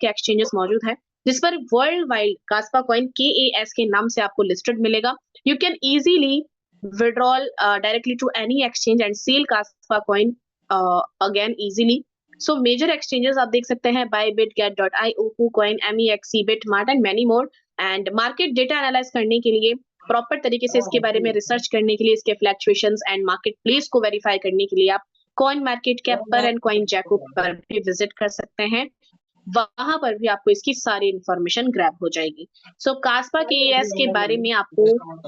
के एक्सचेंजेस मौजूद है जिस पर world wide Kaspa coin KAS के नाम से आपको लिस्टेड मिलेगा। You can easily withdrawal directly to any exchange and sell Kaspa coin again easily. So major exchanges आप देख सकते हैं Bybit, get.io, KuCoin, MEXC, Bitmart and many more. And market data analyze करने के लिए, प्रॉपर तरीके से इसके बारे में रिसर्च करने के लिए, इसके फ्लक्चुएशंस एंड मार्केट प्लेस को वेरीफाई करने के लिए आप कॉइन मार्केट कैप पर एंड कॉइन जैको पर भी विजिट कर सकते हैं। वहां पर भी आपको इसकी सारी इंफॉर्मेशन ग्रैब हो जाएगी। सो कास्पा KAS के बारे में आपको,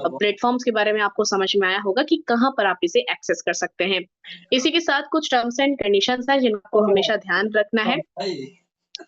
प्लेटफॉर्म्स के बारे में आपको समझ में आया होगा कि कहां पर आप इसे एक्सेस कर सकते हैं। इसी के साथ कुछ टर्म्स एंड कंडीशंस हैं जिनको हमेशा ध्यान रखना है।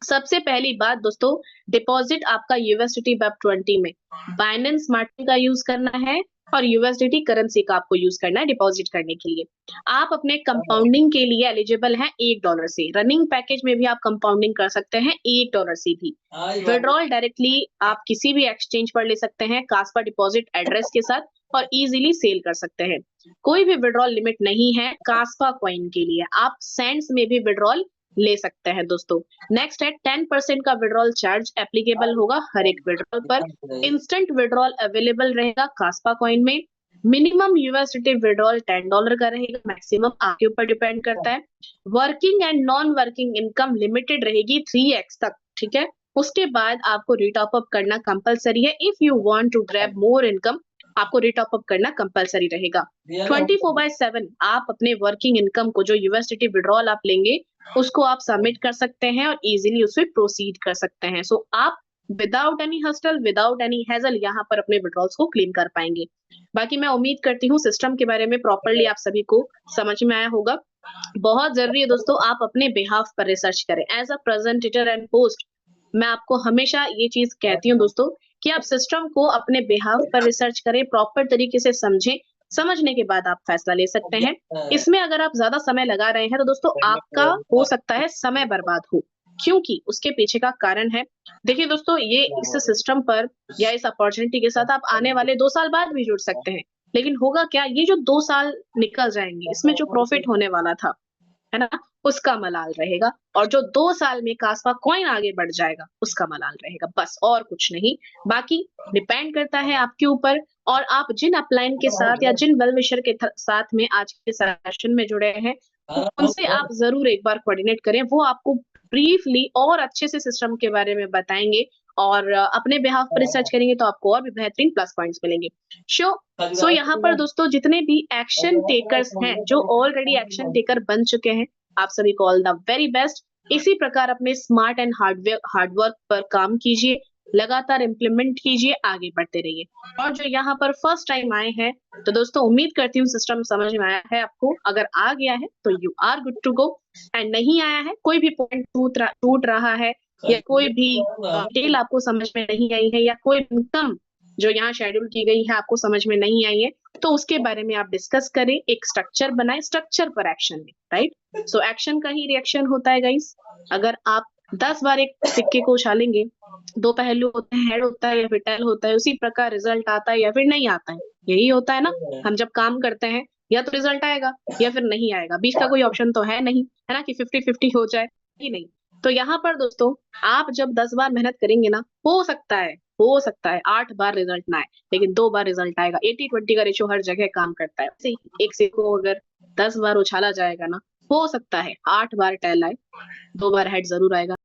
सबसे पहली बात दोस्तों, डिपॉजिट आपका USDT Web20 में बाइनेंस स्मार्ट चेन का यूज करना है और USDT करेंसी का आपको यूज करना है डिपॉजिट करने के लिए। आप अपने कंपाउंडिंग के लिए एलिजिबल हैं $1 से। रनिंग पैकेज में भी आप कंपाउंडिंग कर सकते हैं $1 से भी। विड्रॉल डायरेक्टली आप किसी भी एक्सचेंज पर ले सकते हैं कास्पा डिपॉजिट एड्रेस के साथ और इजीली सेल कर सकते हैं। कोई भी विड्रॉल लिमिट नहीं है कास्पा कॉइन के लिए, आप सेंट्स में भी विड्रॉल ले सकते हैं दोस्तों। नेक्स्ट है 10% का विड्रॉल चार्ज एप्लीकेबल होगा हर एक विड्रॉल पर। इंस्टेंट विड्रॉल अवेलेबल रहेगा कास्पा कॉइन में। मिनिमम USDT विड्रॉल $10 का रहेगा, मैक्सिमम आपके ऊपर डिपेंड करता है। Working and non working income limited रहेगी 3x तक, ठीक है। उसके बाद आपको रिटॉप अप करना कंपलसरी है। If you want to grab more income, आपको रिटॉप अप करना कंपलसरी रहेगा। 24/7 आप अपने वर्किंग इनकम को, जो USDT विड्रॉल आप लेंगे उसको आप सबमिट कर सकते हैं और इजीली उससे प्रोसीड कर सकते हैं। सो आप without any hostel, without any hassle यहाँ पर अपने विड्रॉल्स को क्लेम कर पाएंगे। बाकी मैं उम्मीद करती हूँ सिस्टम के बारे में प्रॉपरली आप सभी को समझ में आया होगा। बहुत जरूरी है दोस्तों आप अपने बिहाफ पर रिसर्च करें। As a presentator and host मैं आपको हमेशा ये चीज कहती हूँ दोस्तों कि आप सिस्टम को अपने बिहाफ पर रिसर्च करें, प्रॉपर तरीके से समझें, समझने के बाद आप फैसला ले सकते हैं। इसमें अगर आप ज्यादा समय लगा रहे हैं तो दोस्तों आपका हो सकता है समय बर्बाद हो, क्योंकि उसके पीछे का कारण है। देखिए दोस्तों, ये इस सिस्टम पर या इस अपॉर्चुनिटी के साथ आप आने वाले 2 साल बाद भी जुड़ सकते हैं, लेकिन होगा क्या, ये जो 2 साल निकल जाएंगे इसमें जो प्रॉफिट होने वाला था, है ना, उसका मलाल रहेगा। और जो 2 साल में कास्पा कॉइन आगे बढ़ जाएगा उसका मलाल रहेगा, बस और कुछ नहीं। बाकी डिपेंड करता है आपके ऊपर और आप जिन अपलाइन के साथ या जिन वेल विशर के साथ में आज के सेशन में जुड़े हैं उनसे आप जरूर एक बार कोऑर्डिनेट करें। वो आपको ब्रीफली और अच्छे से सिस्टम के बारे में बताएंगे और अपने बिहाफ पर रिसर्च करेंगे तो आपको और भी बेहतरीन प्लस पॉइंट्स मिलेंगे। सो यहाँ पर दोस्तों जितने भी एक्शन टेकर्स हैं, जो ऑलरेडी एक्शन टेकर बन चुके हैं, आप सभी को ऑल द वेरी बेस्ट। इसी प्रकार अपने स्मार्ट एंड हार्डवर्क पर काम कीजिए, लगातार इम्प्लीमेंट कीजिए, आगे बढ़ते रहिए। और जो यहाँ पर फर्स्ट टाइम आए हैं तो दोस्तों उम्मीद करती हूँ सिस्टम समझ में आया है आपको। अगर आ गया है तो you are good to go, and नहीं आया है, कोई भी पॉइंट टूट रहा है या कोई भी डिटेल आपको समझ में नहीं आई है या कोई इनकम जो यहाँ शेड्यूल की गई है आपको समझ में नहीं आई है, तो उसके बारे में आप डिस्कस करें, एक स्ट्रक्चर बनाएं, स्ट्रक्चर पर एक्शन लें, राइट। सो एक्शन का ही रिएक्शन होता है गाइस। अगर आप 10 बार एक सिक्के को उछालेंगे, 2 पहलू होते हैं, हेड होता है या फिर टेल होता है, उसी प्रकार रिजल्ट आता है या फिर नहीं आता है। यही होता है ना, हम जब काम करते हैं या तो रिजल्ट आएगा या फिर नहीं आएगा, बीच का कोई ऑप्शन तो है नहीं, है ना, कि 50-50 हो जाए ही नहीं। तो यहाँ पर दोस्तों आप जब 10 बार मेहनत करेंगे ना, हो सकता है 8 बार रिजल्ट ना आए, लेकिन 2 बार रिजल्ट आएगा। 80-20 का रेशियो हर जगह काम करता है। ऐसे ही एक सिक्के को अगर 10 बार उछाला जाएगा ना, हो सकता है 8 बार टेल आए, 2 बार हेड जरूर आएगा।